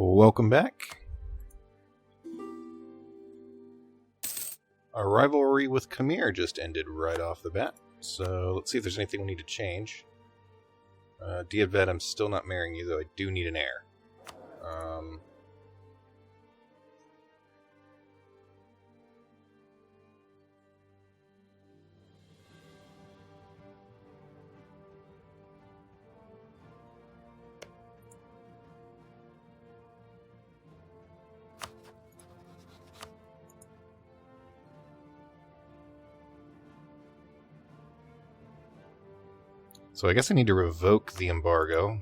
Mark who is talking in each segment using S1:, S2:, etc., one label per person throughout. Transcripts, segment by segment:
S1: Welcome back. Our rivalry with Khmer just ended right off the bat, so let's see if there's anything we need to change. Diavet, I'm still not marrying you, though I do need an heir. So I guess I need to revoke the embargo.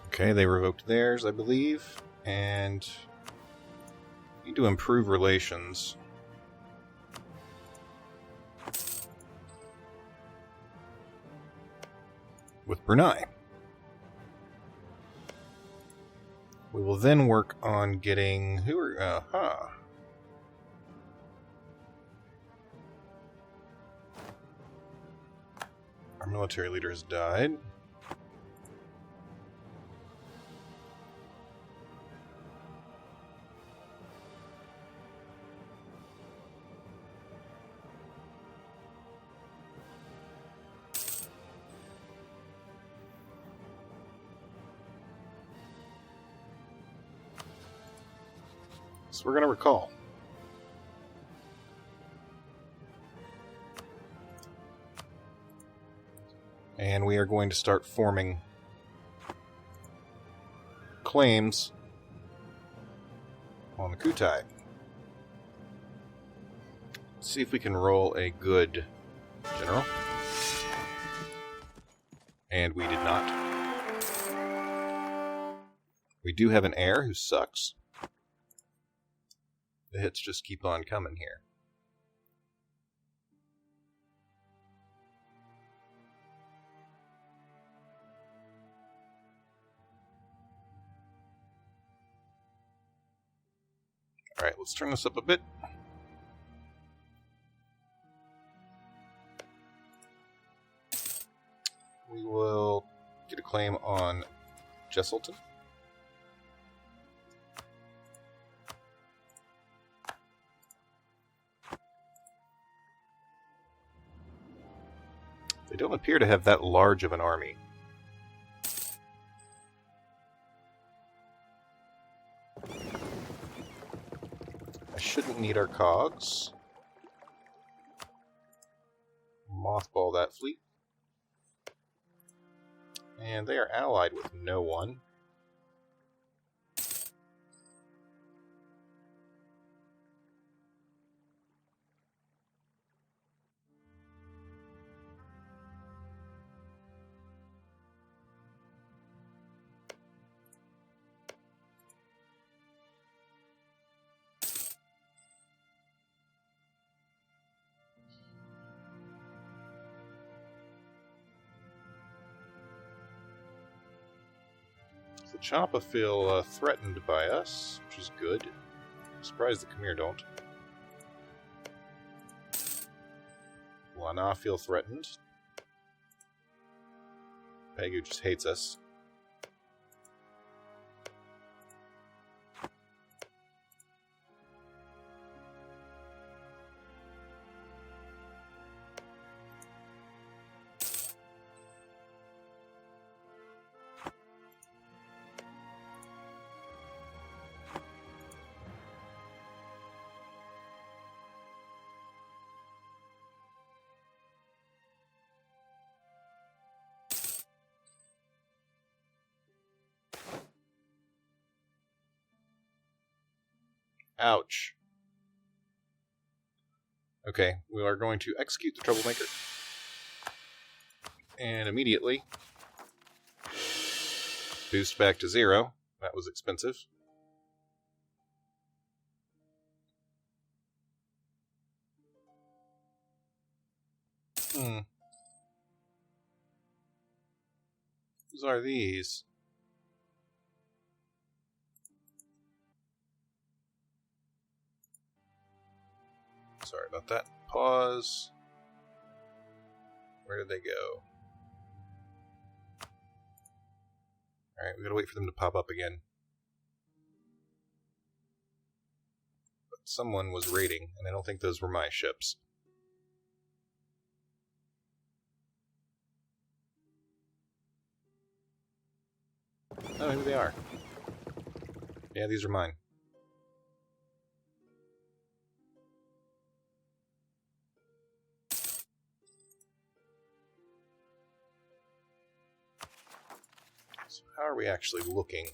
S1: Okay, they revoked theirs, I believe, and need to improve relations. With Brunei. We will then work on getting... Our military leader has died. So we're going to recall. And we are going to start forming claims on the Kutai. See if we can roll a good general. And we did not. We do have an heir who sucks. The hits just keep on coming here. Alright, let's turn this up a bit. We will get a claim on Jesselton. They don't appear to have that large of an army. I shouldn't need our cogs. Mothball that fleet. And they are allied with no one. The Champa feel threatened by us, which is good. I'm surprised the Khmer don't. Lana feel threatened. Pegu just hates us. Ouch. Okay, we are going to execute the troublemaker. And immediately boost back to 0. That was expensive. Whose are these? Sorry about that. Pause. Where did they go? Alright, we gotta wait for them to pop up again. But someone was raiding, and I don't think those were my ships. Oh, maybe they are. Yeah, these are mine. So how are we actually looking?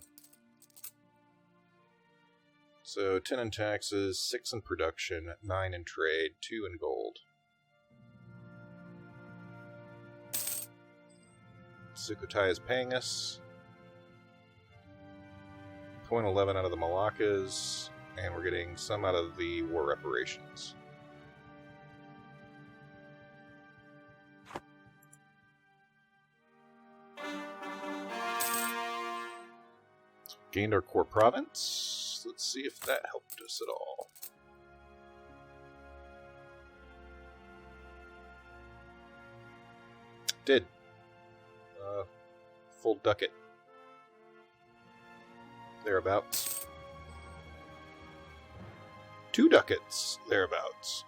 S1: So 10 in taxes, 6 in production, 9 in trade, 2 in gold. Kutai is paying us. 0.11 out of the Malaccas, and we're getting some out of the war reparations. Gained our core province. Let's see if that helped us at all. Did. Full ducat. Thereabouts. 2 ducats. Thereabouts.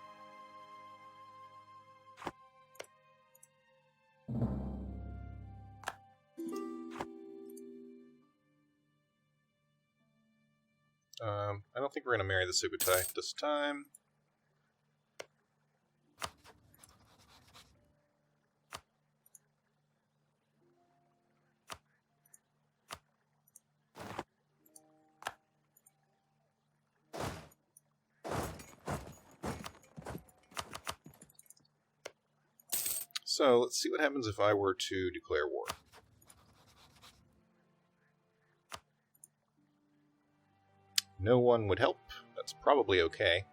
S1: I don't think we're going to marry the Kutai this time. So, let's see what happens if I were to declare war. No one would help. That's probably okay.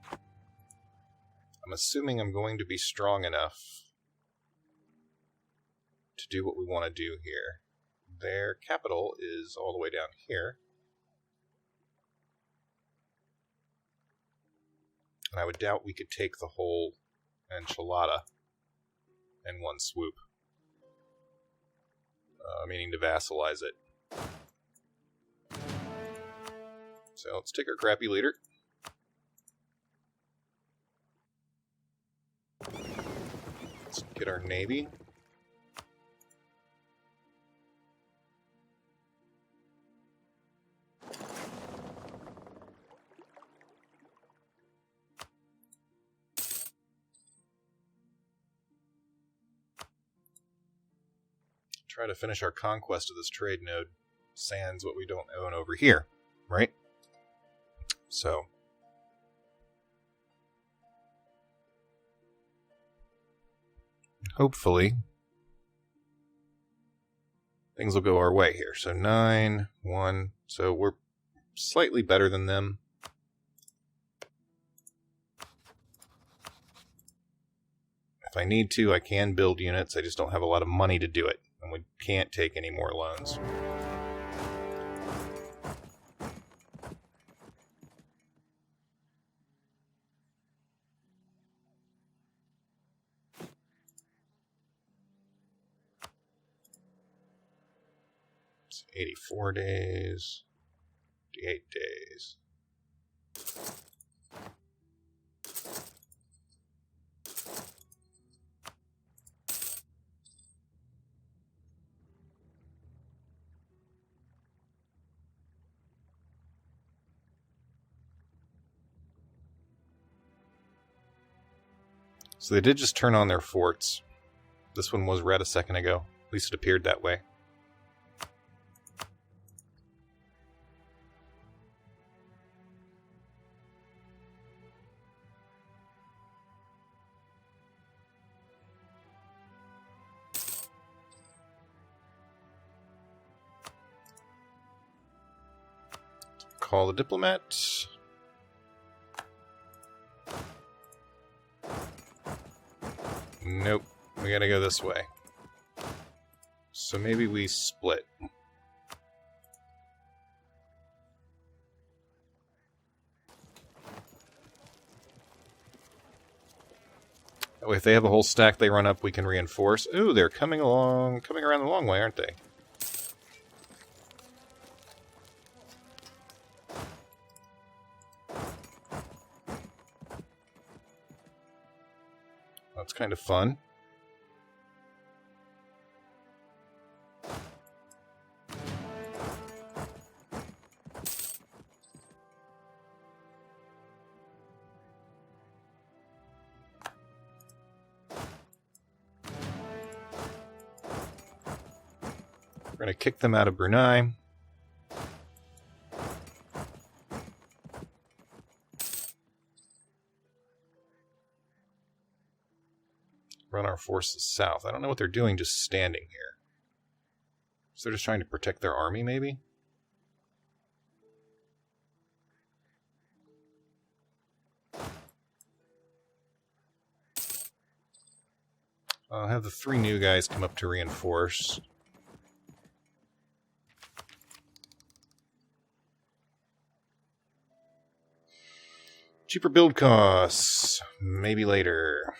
S1: I'm assuming I'm going to be strong enough to do what we want to do here. Their capital is all the way down here. And I would doubt we could take the whole enchilada in one swoop. Meaning to vassalize it. So let's take our crappy leader. Let's get our navy. Try to finish our conquest of this trade node, sans what we don't own over here, right? So, hopefully, things will go our way here. So 9, 1, so we're slightly better than them. If I need to, I can build units, I just don't have a lot of money to do it. And we can't take any more loans. It's 84 days, 58 days. So they did just turn on their forts. This one was red a second ago. At least it appeared that way. Call the diplomat. Nope. We gotta go this way. So maybe we split. That way, if they have a whole stack they run up, we can reinforce. Ooh, they're coming around the long way, aren't they? That's kind of fun. We're going to kick them out of Brunei. Run our forces south. I don't know what they're doing just standing here. So they're just trying to protect their army, maybe? I'll have the 3 new guys come up to reinforce. Cheaper build costs. Maybe later.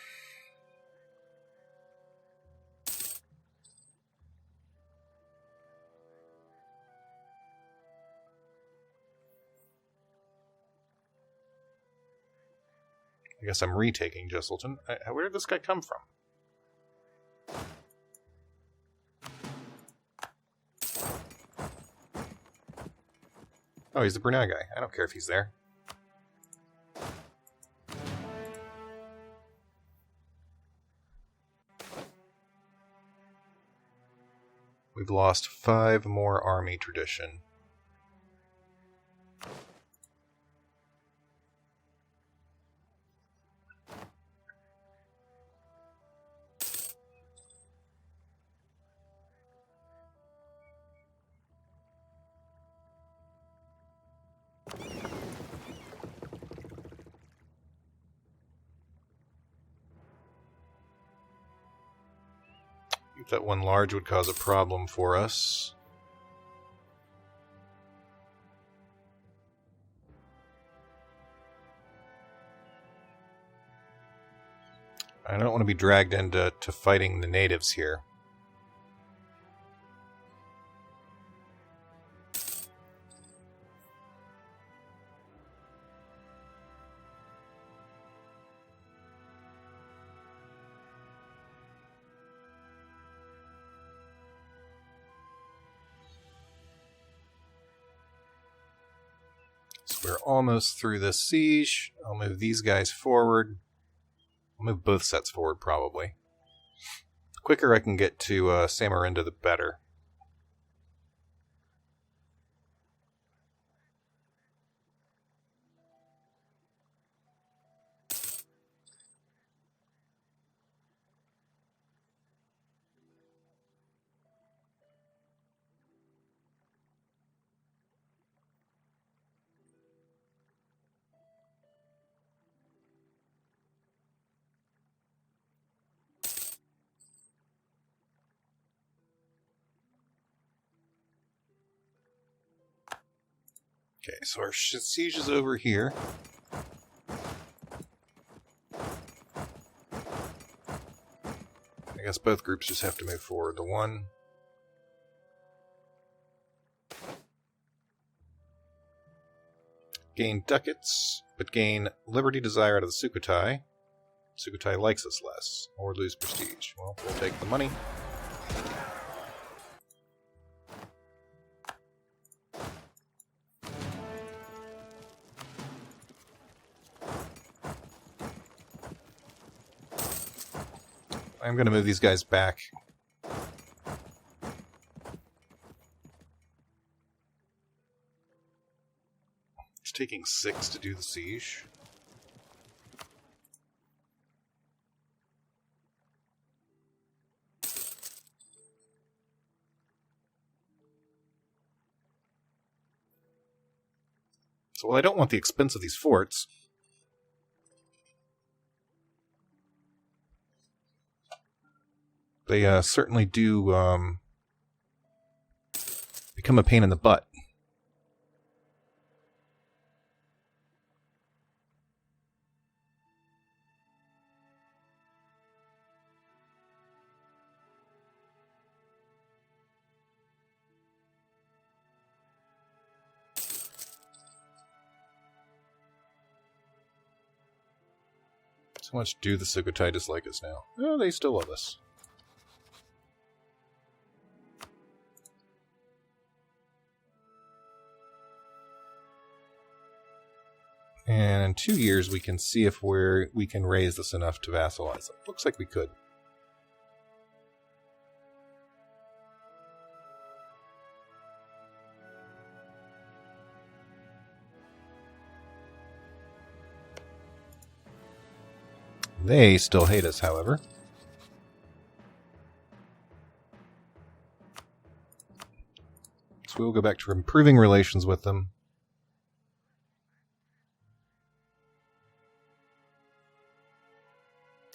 S1: I guess I'm retaking Jesselton. Where did this guy come from? Oh, he's the Brunei guy. I don't care if he's there. We've lost 5 more army tradition. That one large would cause a problem for us. I don't want to be dragged into fighting the natives here. We're almost through this siege. I'll move these guys forward. I'll move both sets forward, probably. The quicker I can get to Samarinda, the better. Okay, so our siege is over here. I guess both groups just have to move forward. The one... gain ducats, but gain liberty desire out of the Sukhothai. Sukhothai likes us less, or lose prestige. Well, we'll take the money. I'm going to move these guys back. It's taking 6 to do the siege. So, well, I don't want the expense of these forts. They certainly do become a pain in the butt. So much do the Kutai dislike us now? Oh, they still love us. And in 2 years, we can see if we can raise this enough to vassalize them. Looks like we could. They still hate us, however. So we'll go back to improving relations with them.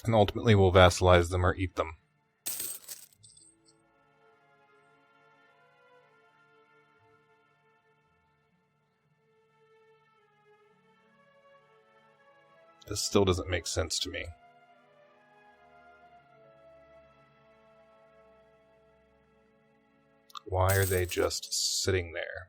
S1: And ultimately we'll vassalize them or eat them. This still doesn't make sense to me. Why are they just sitting there?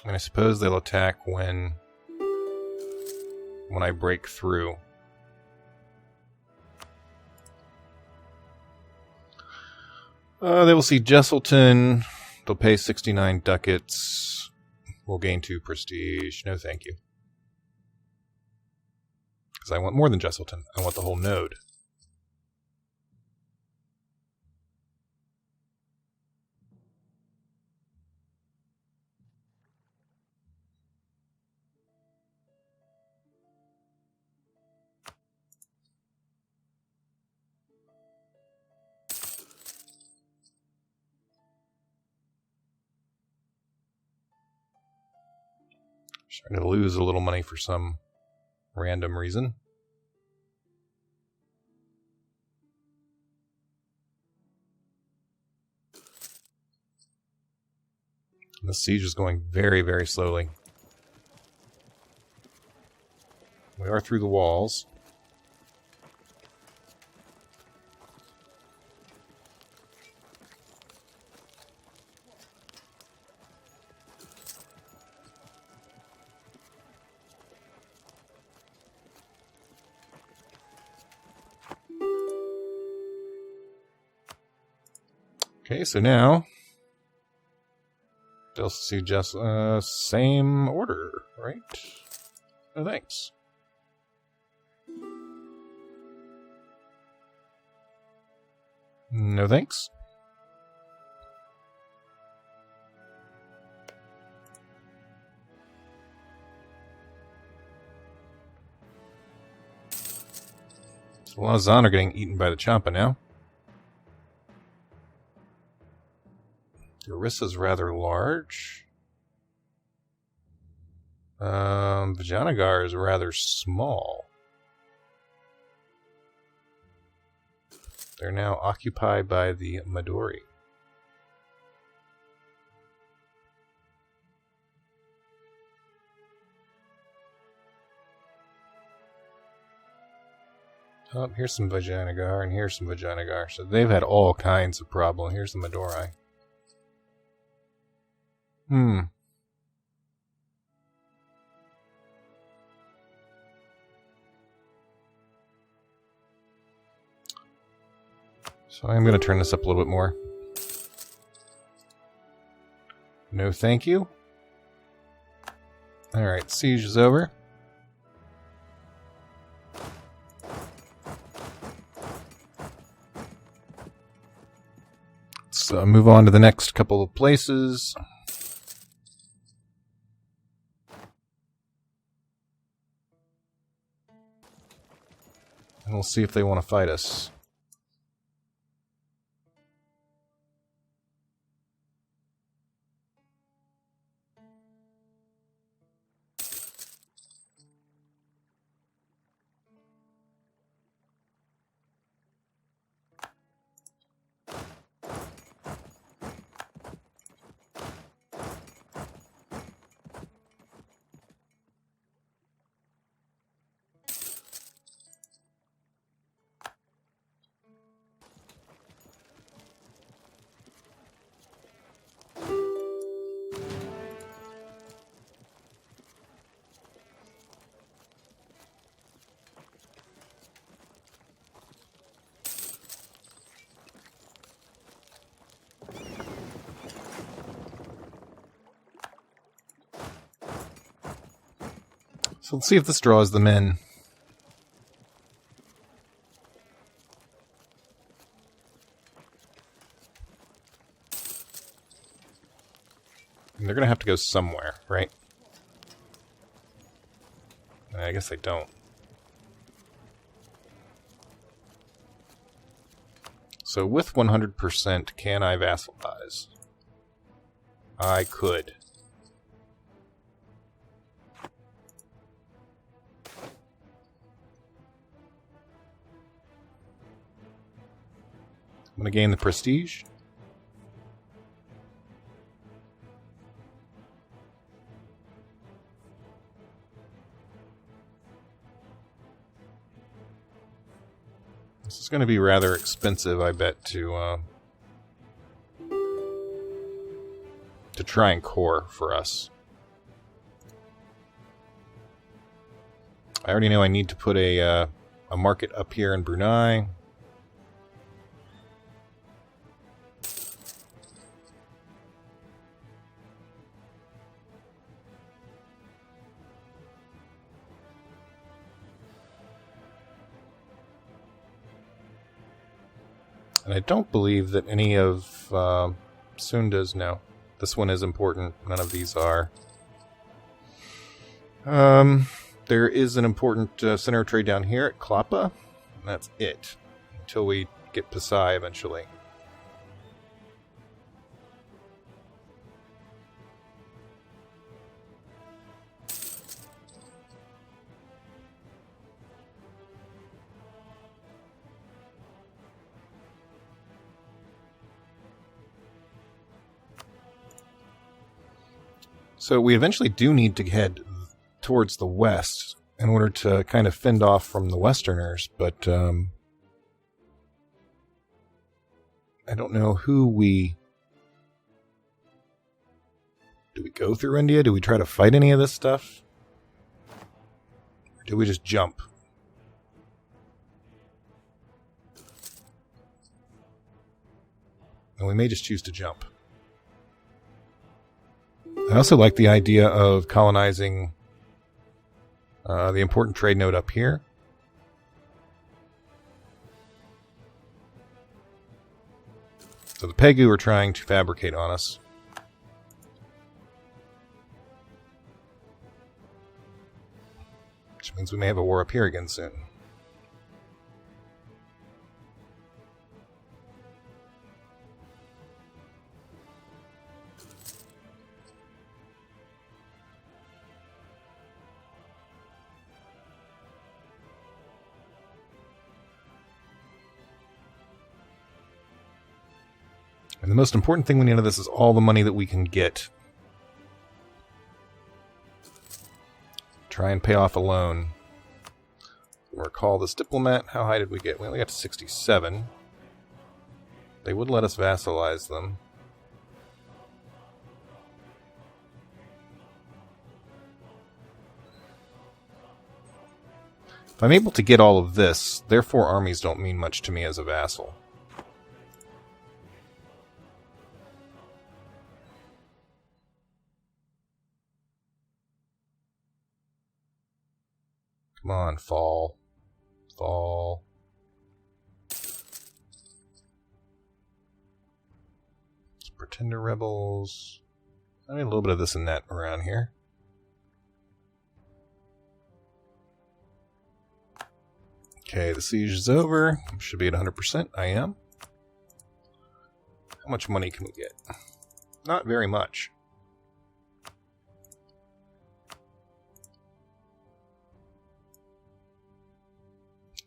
S1: And I suppose they'll attack when I break through. They will see Jesselton. They'll pay 69 ducats. We'll gain 2 prestige. No, thank you. Because I want more than Jesselton. I want the whole node. Starting to lose a little money for some random reason. The siege is going very, very slowly. We are through the walls. Okay, so now they'll see just same order, right? No thanks. No thanks. So Lausanne are getting eaten by the Champa now. Orissa's rather large. Vijayanagar is rather small. They're now occupied by the Maduri. Oh, here's some Vijayanagar and here's some Vijayanagar. So they've had all kinds of problems. Here's the Maduri. So I'm going to turn this up a little bit more. No thank you. Alright, siege is over. Let's move on to the next couple of places. And we'll see if they want to fight us. So let's see if this draws them in. And they're going to have to go somewhere, right? I guess they don't. So with 100%, can I vassalize? I could. I'm going to gain the prestige. This is going to be rather expensive, I bet, to try and core for us. I already know I need to put a market up here in Brunei. And I don't believe that any of Sunda's, no. This one is important. None of these are. There is an important center of trade down here at Culpa. And that's it. Until we get Pasai eventually. So we eventually do need to head towards the west in order to kind of fend off from the Westerners, but I don't know who we... Do we go through India? Do we try to fight any of this stuff? Or do we just jump? And we may just choose to jump. I also like the idea of colonizing the important trade node up here. So the Pegu are trying to fabricate on us. Which means we may have a war up here again soon. And the most important thing we need out of this is all the money that we can get. Try and pay off a loan. Recall this diplomat. How high did we get? We only got to 67. They would let us vassalize them. If I'm able to get all of this, their 4 armies don't mean much to me as a vassal. Come on, fall. Fall. Pretender rebels. I need a little bit of this and that around here. Okay, the siege is over. Should be at 100%. I am. How much money can we get? Not very much.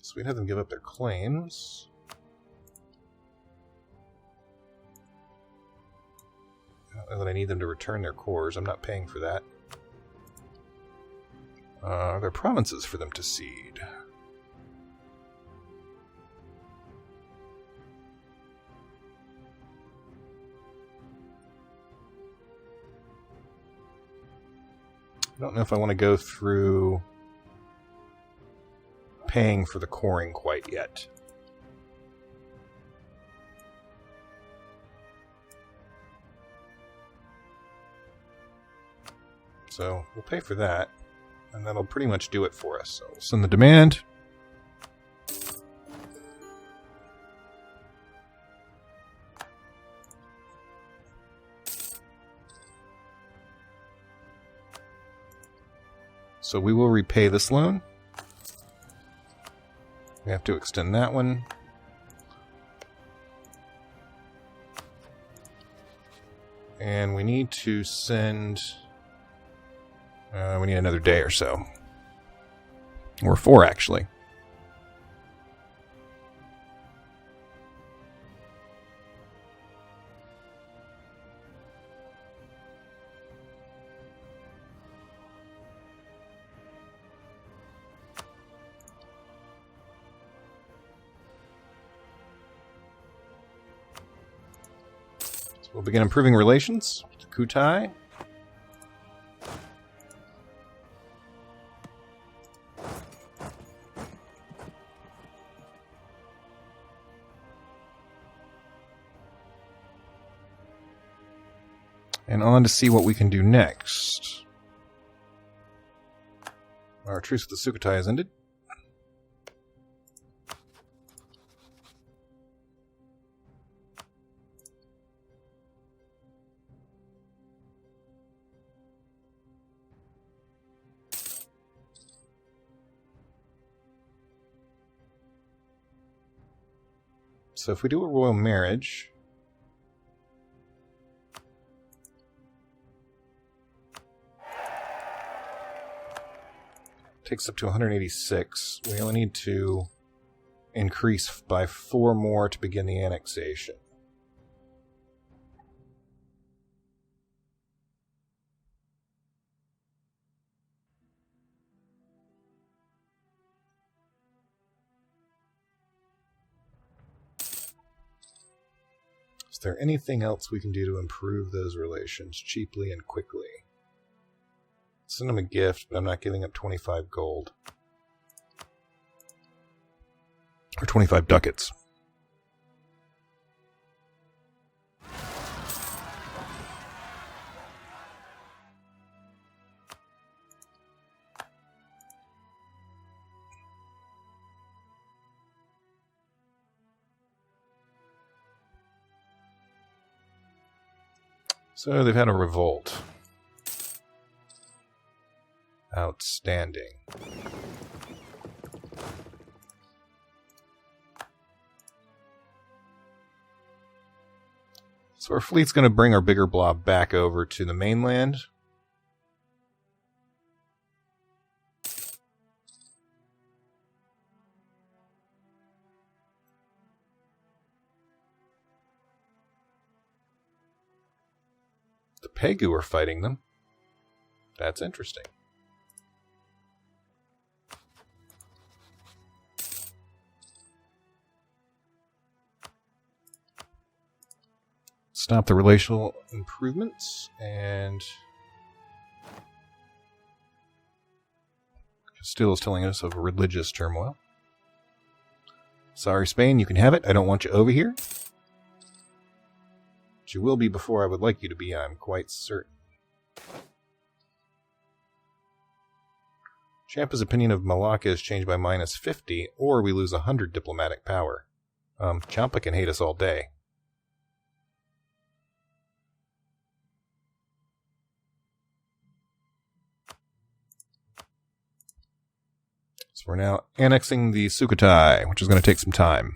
S1: So we'd have them give up their claims. I don't know that I need them to return their cores. I'm not paying for that. Are there provinces for them to cede? I don't know if I want to go through paying for the coring quite yet. So we'll pay for that. and that'll pretty much do it for us. So we'll send the demand. So we will repay this loan. We have to extend that one. And we need to send... we need another day or so. Or 4, actually. We'll begin improving relations with Kutai. And on to see what we can do next. Our truce with the Sukhothai has ended. So if we do a royal marriage, takes up to 186. We only need to increase by 4 more to begin the annexation. Is there anything else we can do to improve those relations cheaply and quickly? Send them a gift, but I'm not giving up 25 gold. Or 25 ducats. So they've had a revolt. Outstanding. So our fleet's going to bring our bigger blob back over to the mainland. The Pegu are fighting them. That's interesting. Stop the relational improvements, and Castile is telling us of religious turmoil. Sorry, Spain, you can have it. I don't want you over here. But you will be before I would like you to be, I'm quite certain. Champa's opinion of Malacca is changed by minus 50, or we lose 100 diplomatic power. Champa can hate us all day. So we're now annexing the Sukhothai, which is going to take some time.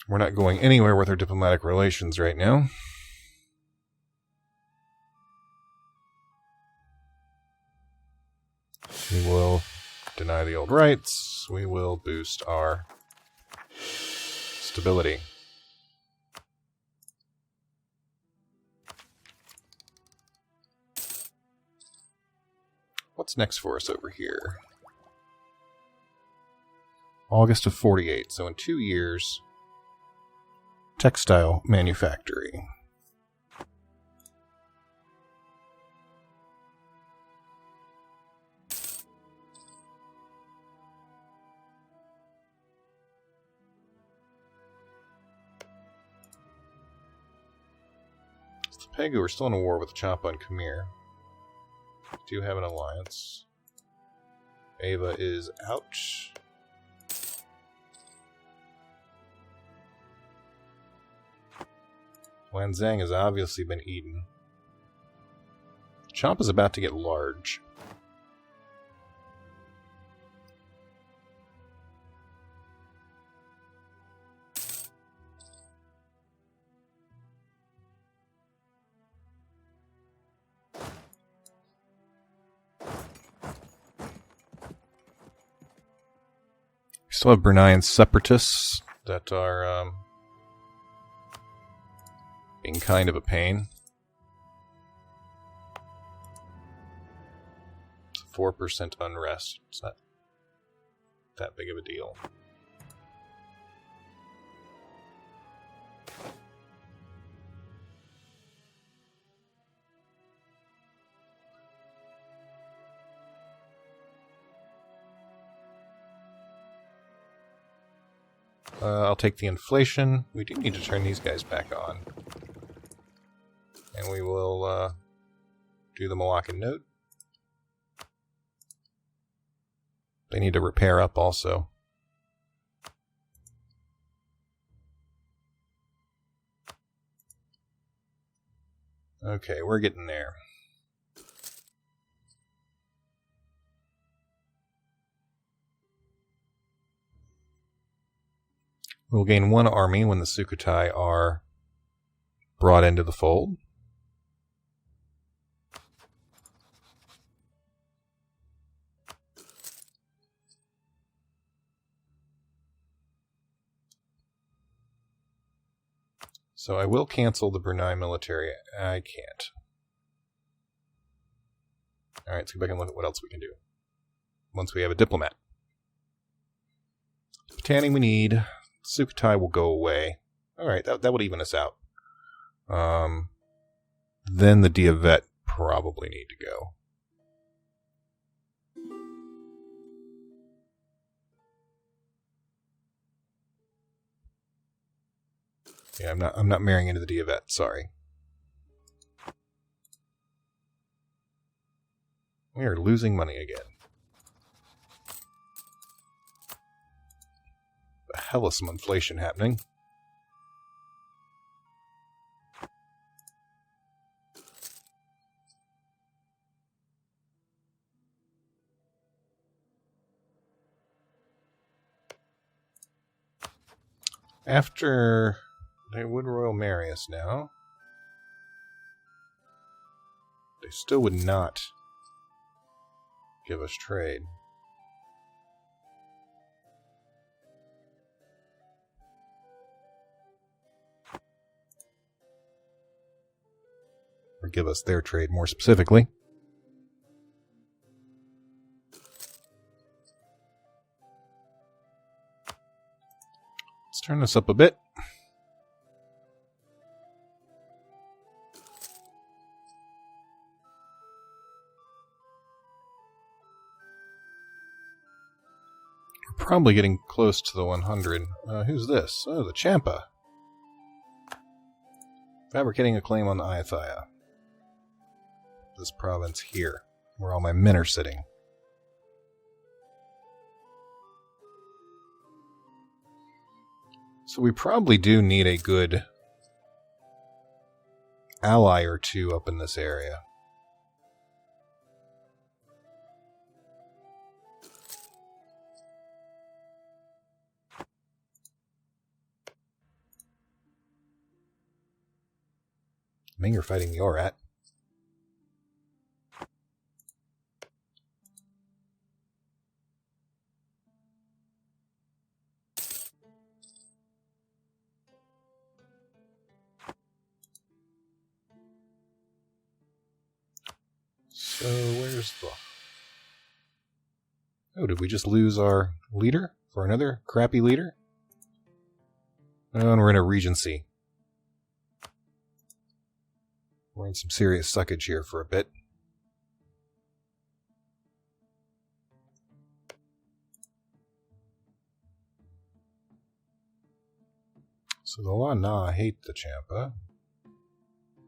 S1: We're not going anywhere with our diplomatic relations right now. We will deny the old rights. We will boost our stability. What's next for us over here? August of 48. So in 2 years, textile manufacturing. Pegu are still in a war with Champa and Khmer. Do have an alliance. Ava is out. Wanzang has obviously been eaten. Champa's about to get large. We still have Bruneian separatists that are being kind of a pain. 4% unrest. It's not that big of a deal. I'll take the inflation. We do need to turn these guys back on. And we will do the Malaccan note. They need to repair up also. Okay, we're getting there. We'll gain 1 army when the Sukhothai are brought into the fold. So I will cancel the Brunei military. I can't. Alright, let's go back and look at what else we can do. Once we have a diplomat. Tanning we need. Sukhothai will go away. Alright, that would even us out. Then the Diavet probably need to go. Yeah, I'm not marrying into the Diavet, sorry. We are losing money again. The hell is some inflation happening. After they would Royal marry us now, they still would not give us trade. Or give us their trade more specifically. Let's turn this up a bit. Probably getting close to the 100. Who's this? Oh, the Champa. Fabricating a claim on the Ayutthaya. This province here, where all my men are sitting. So we probably do need a good ally or two up in this area. Ming are fighting the Orat. So where's the... Oh, did we just lose our leader for another crappy leader? Oh, and we're in a regency. We're in some serious suckage here for a bit. So the Lan Na hate the Champa,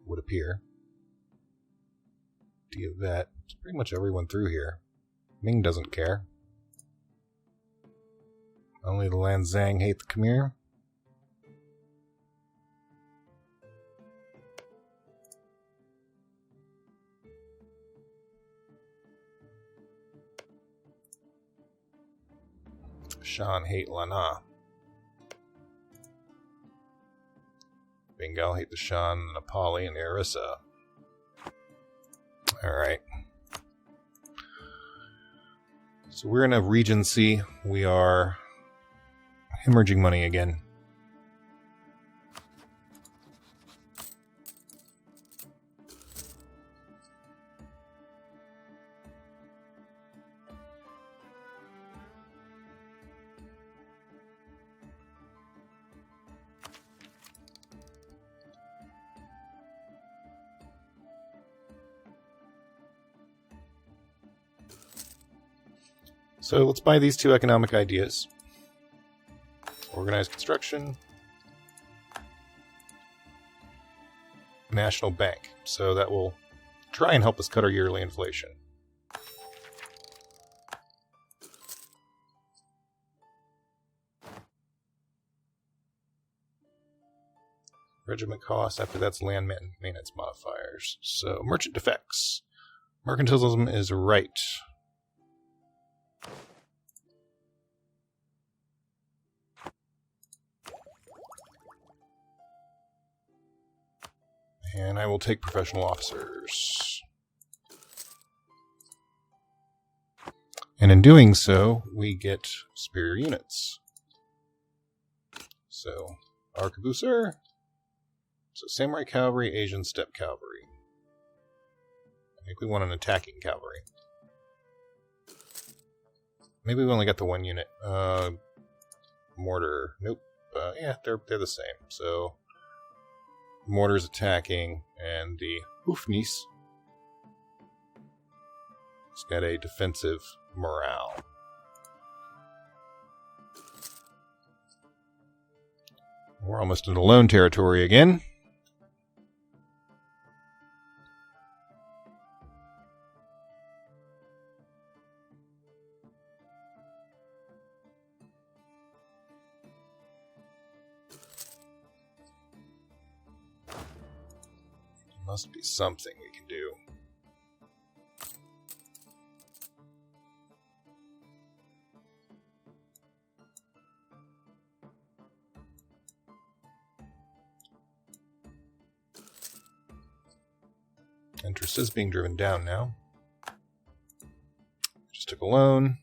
S1: would appear. Diavet. It's pretty much everyone through here. Ming doesn't care. Only the Lanzang hate the Khmer. Shan hate Lana. Bengal hate the Shan, the Nepali, and the Orissa. Alright. So we're in a regency. We are hemorrhaging money again. So let's buy these two economic ideas. Organized construction. National Bank. So that will try and help us cut our yearly inflation. Regiment costs. After that's land maintenance modifiers. So merchant defects. Mercantilism is right. And I will take professional officers. And in doing so, we get superior units. So, Arquebusier. So, Samurai Cavalry, Asian Steppe Cavalry. I think we want an attacking cavalry. Maybe we only got the one unit. Mortar. Nope. Yeah, they're the same. So, Mortar's attacking, and the Hoofnies has got a defensive morale. We're almost into lone territory again. Must be something we can do. Interest is being driven down now. Just took a loan.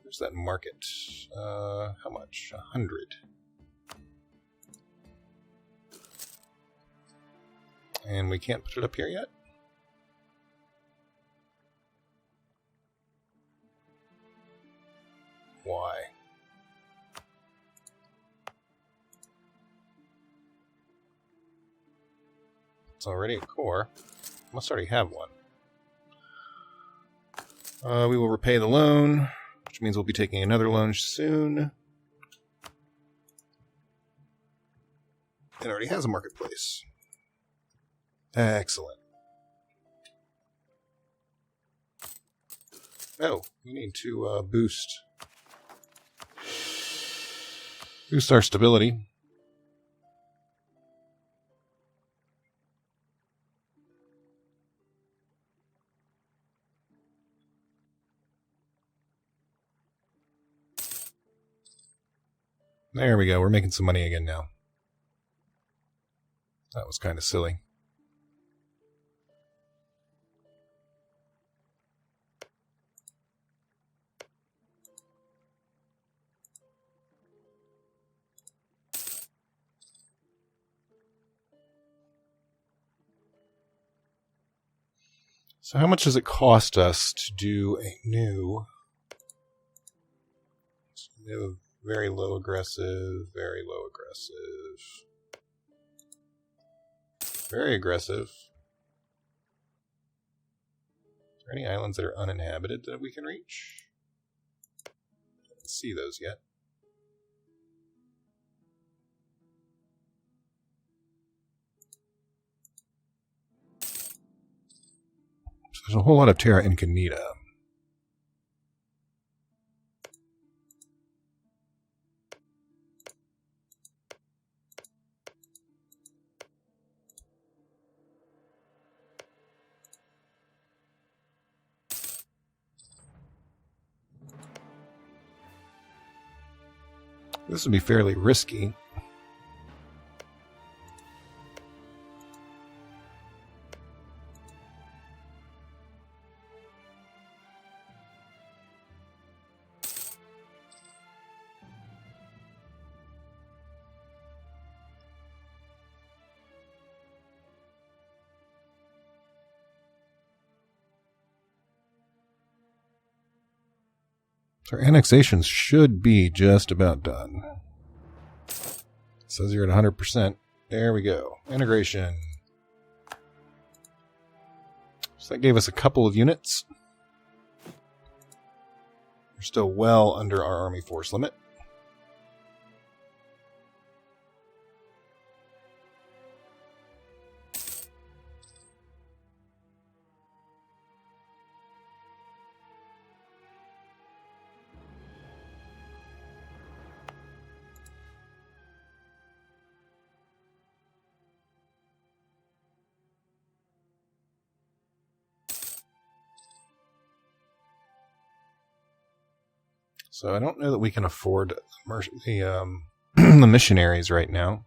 S1: Where's that market? How much? 100. And we can't put it up here yet? Why? It's already a core. Must already have one. We will repay the loan, which means we'll be taking another loan soon. It already has a marketplace. Excellent. Oh, we need to boost our stability. There we go. We're making some money again now. That was kind of silly. So how much does it cost us to do a new very low aggressive, very low aggressive, very aggressive? Is there any islands that are uninhabited that we can reach? I don't see those yet. There's a whole lot of terra incognita. This would be fairly risky. So our annexations should be just about done. It says you're at 100%. There we go. Integration. So that gave us a couple of units. We're still well under our army force limit. So I don't know that we can afford the the missionaries right now.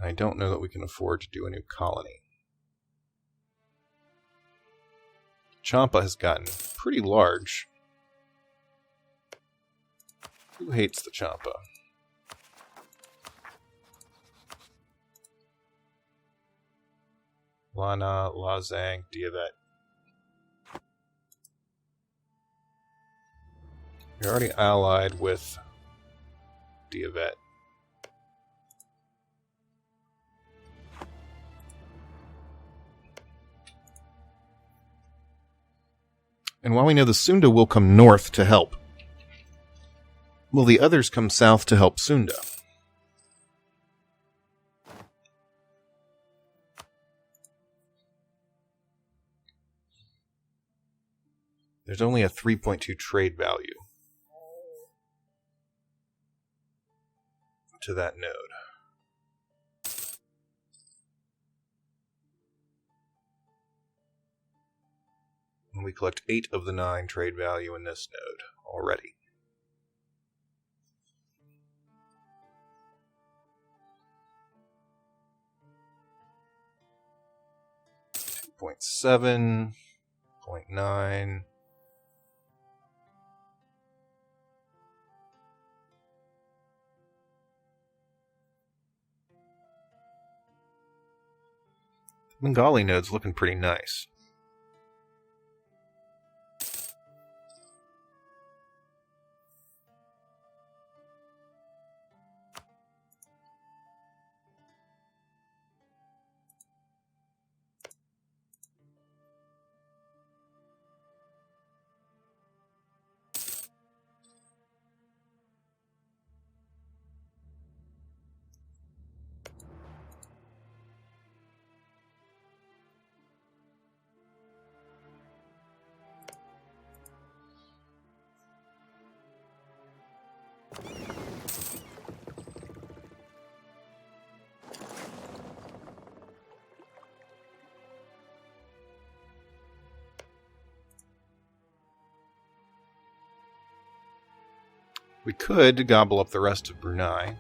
S1: I don't know that we can afford to do a new colony. Champa has gotten pretty large. Who hates the Champa? Lana, Lazang, Diavet. You're already allied with Diavet. And while we know the Sunda will come north to help, will the others come south to help Sunda? There's only a 3.2 trade value to that node. And we collect 8 of the 9 trade value in this node already. .7, 0.9. Bengali node's looking pretty nice. We could gobble up the rest of Brunei.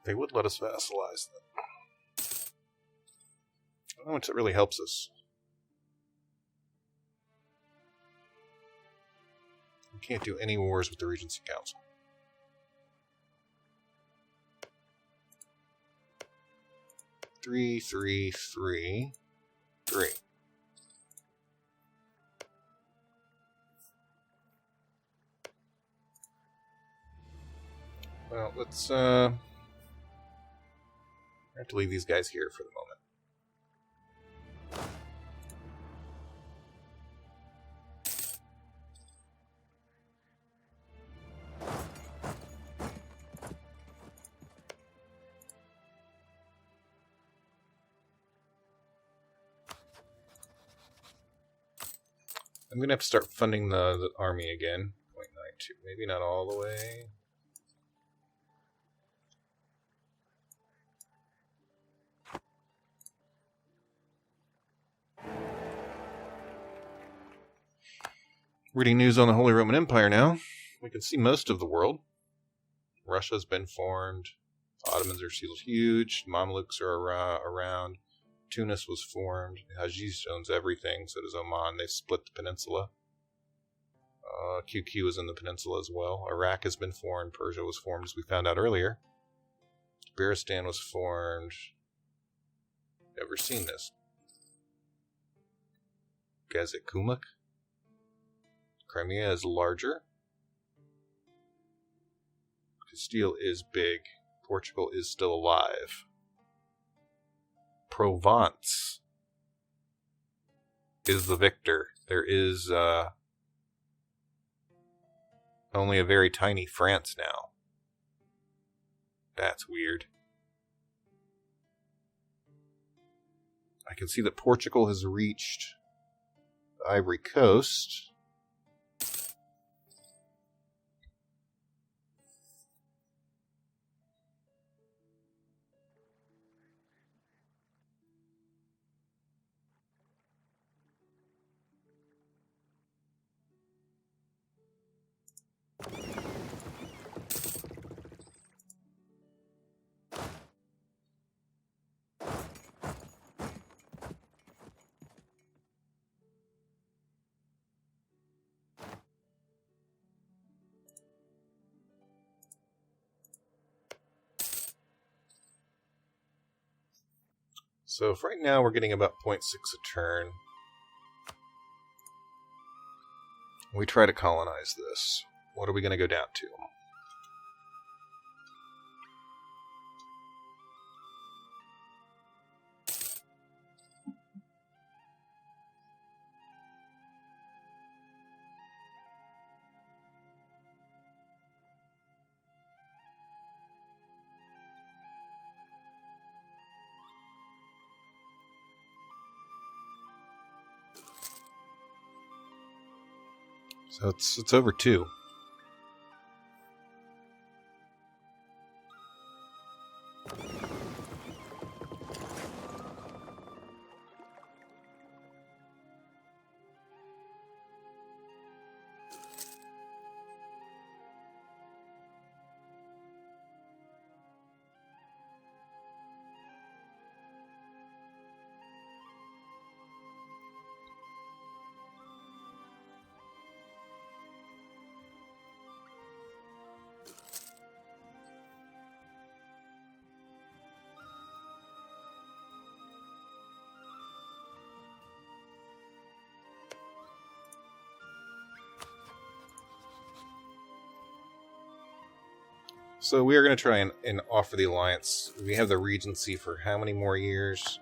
S1: They would let us vassalize them. I don't know how much it really helps us. We can't do any wars with the Regency Council. Three. Well, let's I have to leave these guys here for the moment. I'm going to have to start funding the army again. 0.92. Maybe not all the way. Reading news on the Holy Roman Empire now. We can see most of the world. Russia's been formed. Ottomans are still huge. Mamluks are around. Tunis was formed. Hajiz owns everything, so does Oman. They split the peninsula. QQ is in the peninsula as well. Iraq has been formed. Persia was formed, as we found out earlier. Baristan was formed. Never seen this. Gazikumak. Crimea is larger. Castile is big. Portugal is still alive. Provence is the victor. There is only a very tiny France now. That's weird. I can see that Portugal has reached the Ivory Coast. So if right now we're getting about 0.6 a turn, we try to colonize this. What are we going to go down to? So it's over 2. So we are going to try and offer the alliance. We have the regency for how many more years?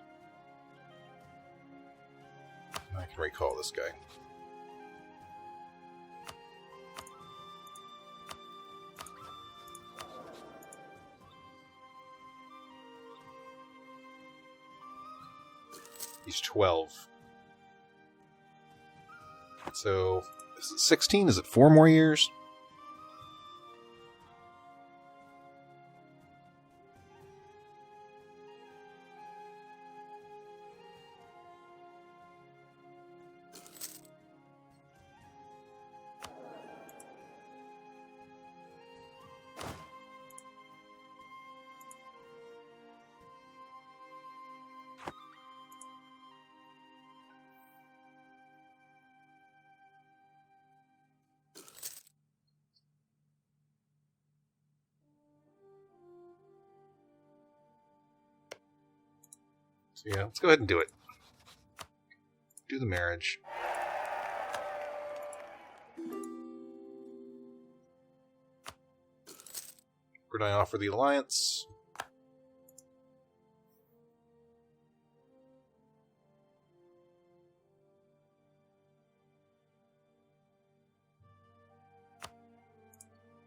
S1: I can recall this guy. He's 12. So, is it 16? Is it 4 more years? So yeah, let's go ahead and do it. Do the marriage. We're going to offer the alliance.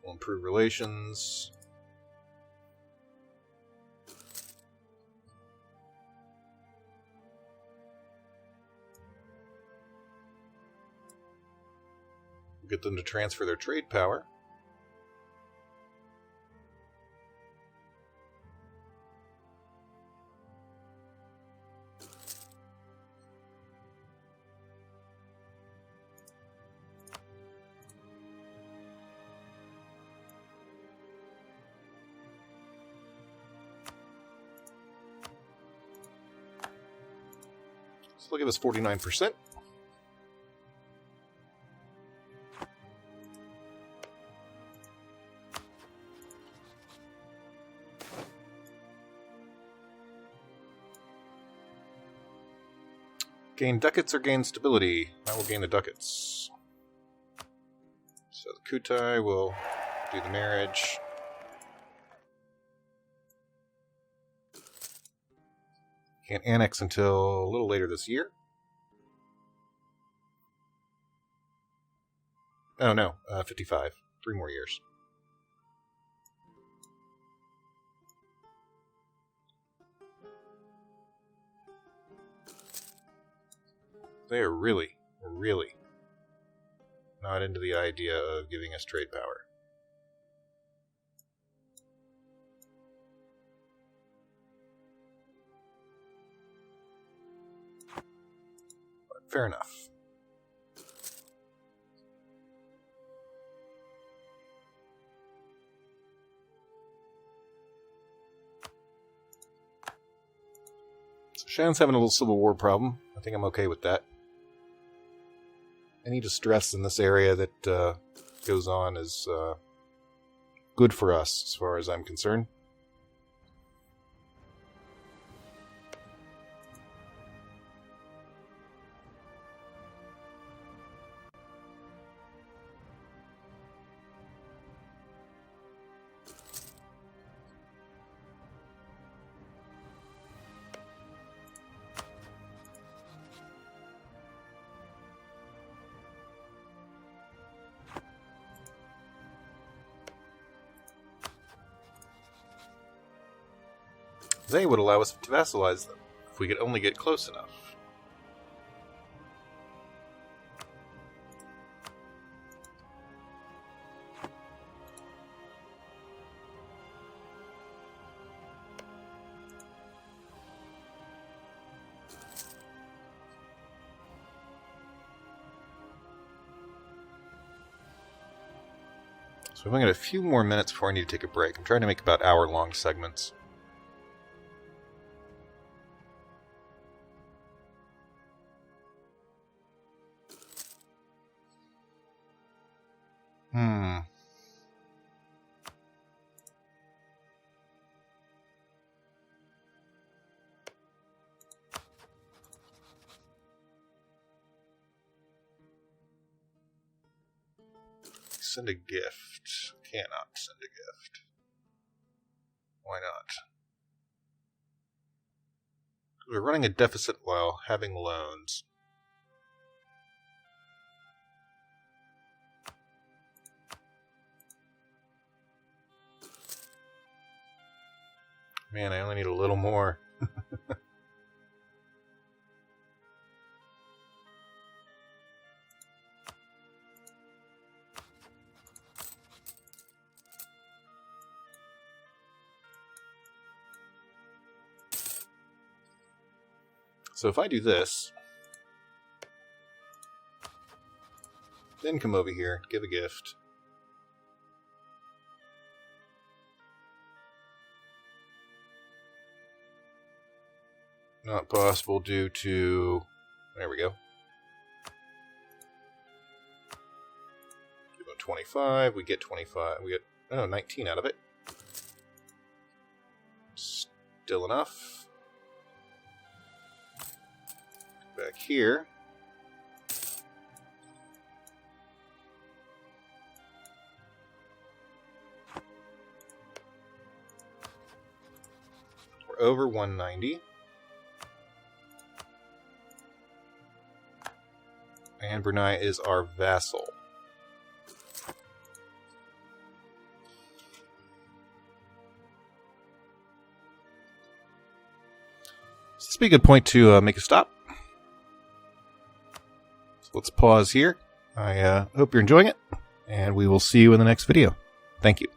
S1: We'll improve relations. Get them to transfer their trade power. So they'll give us 49%. Gain ducats or gain stability? I will gain the ducats. So the Kutai will do the marriage. Can't annex until a little later this year. Oh no, 55. 3 more years. They are really not into the idea of giving us trade power. But fair enough. So Shan's having a little civil war problem. I think I'm okay with that. Any distress in this area that goes on is good for us, as far as I'm concerned. They would allow us to vassalize them, if we could only get close enough. So I've only got a few more minutes before I need to take a break. I'm trying to make about hour-long segments. Send a gift. Cannot send a gift. Why not? We're running a deficit while having loans. Man, I only need a little more. So if I do this, then come over here, give a gift. Not possible due to... There we go. Give them 25, we get 25, we get 19 out of it. Still enough. Back here. We're over 190. And Brunei is our vassal. So this would be a good point to make a stop. So let's pause here. I hope you're enjoying it, and we will see you in the next video. Thank you.